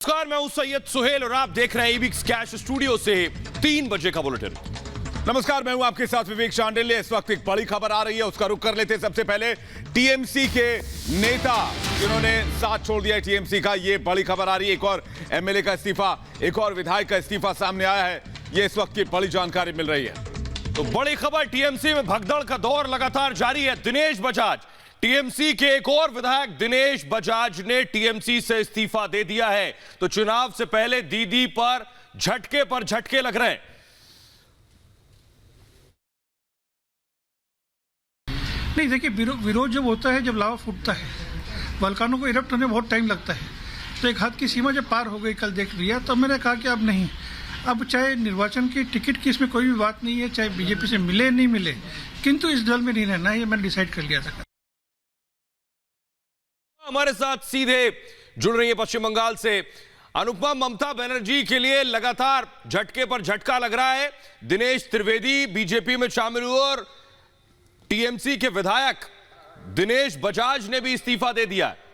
नमस्कार, मैं हूं सैयद सुहेल और आप देख रहे हैं ईबीएक्स कैश स्टूडियो से 3 बजे का बुलेटिन। नमस्कार, मैं हूं आपके साथ विवेक शांडिल्य। इस वक्त एक बड़ी खबर आ रही है, उसका रुख कर लेते हैं। सबसे पहले टीएमसी के नेता जिन्होंने साथ छोड़ दिया है टीएमसी का, ये बड़ी खबर आ रही है। एक और एमएलए का इस्तीफा, एक और विधायक का इस्तीफा सामने आया है। ये इस वक्त की बड़ी जानकारी मिल रही है। तो बड़ी खबर, टीएमसी में भगदड़ का दौर लगातार जारी है। दिनेश बजाज, टीएमसी के एक और विधायक दिनेश बजाज ने टीएमसी से इस्तीफा दे दिया है। तो चुनाव से पहले दीदी पर झटके लग रहे हैं। नहीं, देखिए, विरोध जब होता है, जब लावा फूटता है, वल्कानों को इरप्ट होने में बहुत टाइम लगता है। तो एक हाथ की सीमा जब पार हो गई, कल देख लिया, तो मैंने कहा कि अब नहीं, अब चाहे निर्वाचन की टिकट की इसमें कोई भी बात नहीं है, चाहे बीजेपी से मिले नहीं मिले, किंतु इस दल में नहीं रहना, ये मैंने डिसाइड कर लिया था। हमारे साथ सीधे जुड़ रही है पश्चिम बंगाल से अनुपमा। ममता बनर्जी के लिए लगातार झटके पर झटका लग रहा है। दिनेश त्रिवेदी बीजेपी में शामिल हुए और टीएमसी के विधायक दिनेश बजाज ने भी इस्तीफा दे दिया है।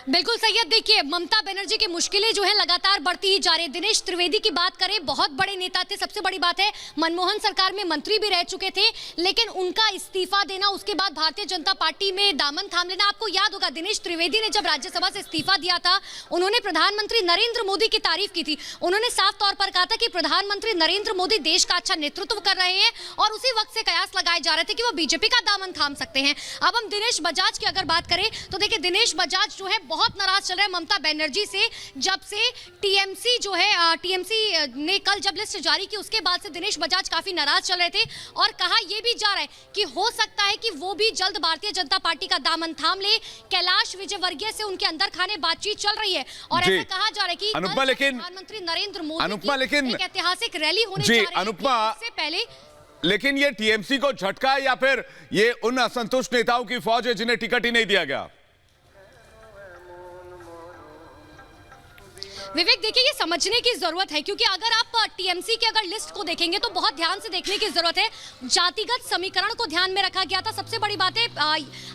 बिल्कुल सैयद, देखिए, ममता बनर्जी की मुश्किलें जो है लगातार बढ़ती ही जा रही है। दिनेश त्रिवेदी की बात करें, बहुत बड़े नेता थे, सबसे बड़ी बात है मनमोहन सरकार में मंत्री भी रह चुके थे, लेकिन उनका इस्तीफा देना, उसके बाद भारतीय जनता पार्टी में दामन थाम लेना। आपको याद होगा, दिनेश त्रिवेदी ने जब राज्यसभा से इस्तीफा दिया था, उन्होंने प्रधानमंत्री नरेंद्र मोदी की तारीफ की थी। उन्होंने साफ तौर पर कहा था कि प्रधानमंत्री नरेंद्र मोदी देश का अच्छा नेतृत्व कर रहे हैं और उसी वक्त से कयास लगाए जा रहे थे कि वो बीजेपी का दामन थाम सकते हैं। अब हम दिनेश बजाज की अगर बात करें तो देखिए, दिनेश बजाज जो है बहुत नाराज चल रहे हैं ममता बनर्जी से। जब से टीएमसी जो है, टीएमसी ने कल जब लिस्ट जारी की, उसके बाद से दिनेश बजाज काफी नाराज चल रहे थे और कहा यह भी जा रहा है कि हो सकता है कि वो भी जल्द भारतीय जनता पार्टी का दामन थाम ले। कैलाश विजयवर्गीय से उनके अंदर खाने बातचीत चल रही है और ऐसा कहा जा रहा है कि प्रधानमंत्री नरेंद्र मोदी की एक ऐतिहासिक रैली होने जा रही है। इससे पहले लेकिन ये टीएमसी को झटका है या फिर ये उन असंतुष्ट नेताओं की फौज है जिन्हें टिकट ही नहीं दिया गया? विवेक, देखिए, ये समझने की जरूरत है, क्योंकि अगर आप टीएमसी की अगर लिस्ट को देखेंगे तो बहुत ध्यान से देखने की जरूरत है। जातिगत समीकरण को ध्यान में रखा गया था। सबसे बड़ी बात है,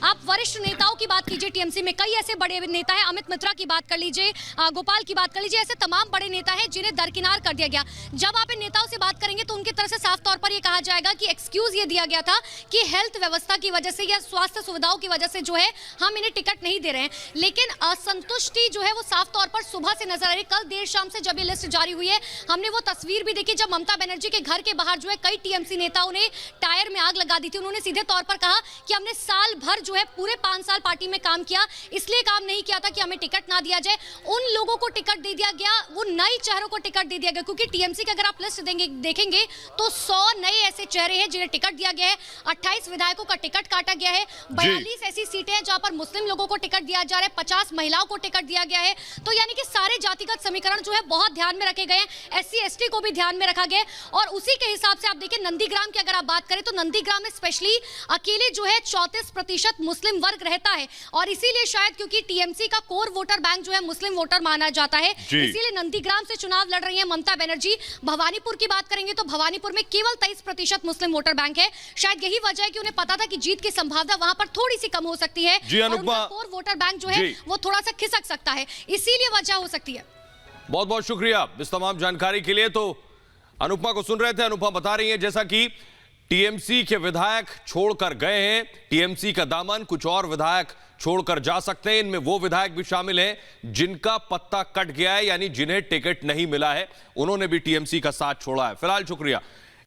आप वरिष्ठ नेताओं की बात कीजिए, टीएमसी में कई ऐसे बड़े नेता हैं, अमित मित्रा की बात कर लीजिए, गोपाल की बात कर लीजिए, ऐसे तमाम बड़े नेता हैं जिन्हें दरकिनार कर दिया गया। जब आप इन नेताओं से बात करेंगे तो उनकी तरफ से साफ तौर पर यह कहा जाएगा कि एक्सक्यूज ये दिया गया था कि हेल्थ व्यवस्था की वजह से या स्वास्थ्य सुविधाओं की वजह से जो है हम इन्हें टिकट नहीं दे रहे हैं। लेकिन असंतुष्टि जो है वो साफ तौर पर सुबह से नजर आ रही है। कल देर शाम से जब ये लिस्ट जारी हुई है, हमने वो तस्वीर भी देखी जब ममता बनर्जी के घर के बाहर जो है कई टीएमसी नेताओं ने टायर में आग लगा दी थी। उन्होंने सीधे तौर पर कहा कि हमने साल भर जो है पूरे 5 साल पार्टी में काम किया, इसलिए काम नहीं किया था कि हमें टिकट ना दिया जाए। उन लोगों को टिकट दे दिया गया, वो नए चेहरों को टिकट दे दिया गया, क्योंकि टीएमसी की अगर आप लिस्ट देखेंगे तो 100 नए ऐसे चेहरे हैं जिन्हें टिकट दिया गया है। 28 विधायकों का टिकट काटा गया है। 42 ऐसी सीटें हैं जहां पर मुस्लिम लोगों को टिकट दिया जा रहा है, 50 महिलाओं को टिकट दिया गया है। तो यानी कि सारे जातिगत समीकरण जो है बहुत ध्यान में रखे गए हैं। एससी एसटी को भी ध्यान में रखा गया और उसी के हिसाब से आप देखिए, नंदीग्राम की अगर आप बात करें तो नंदीग्राम में स्पेशली अकेले जो है 34% मुस्लिम वर्ग रहता है और इसीलिए शायद, क्योंकि टीएमसी का कोर वोटर बैंक जो है मुस्लिम वोटर माना जाता है, इसीलिए नंदीग्राम से चुनाव लड़ रही है ममता बनर्जी। भवानीपुर की बात करेंगे तो भवानीपुर में केवल 23% मुस्लिम वोटर बैंक है। शायद यही वजह है कि उन्हें पता था कि जीत की संभावना वहां पर थोड़ी सी कम हो सकती है और उनका कोर वोटर बैंक जो है वो थोड़ा सा खिसक सकता है, इसीलिए वजह हो सकती है। बहुत बहुत शुक्रिया इस तमाम जानकारी के लिए। तो अनुपमा को सुन रहे थे, अनुपमा बता रही हैं जैसा कि टीएमसी के विधायक छोड़कर गए हैं, टीएमसी का दामन कुछ और विधायक छोड़कर जा सकते हैं। इनमें वो विधायक भी शामिल हैं जिनका पत्ता कट गया है, यानी जिन्हें टिकट नहीं मिला है, उन्होंने भी टीएमसी का साथ छोड़ा है। फिलहाल शुक्रिया।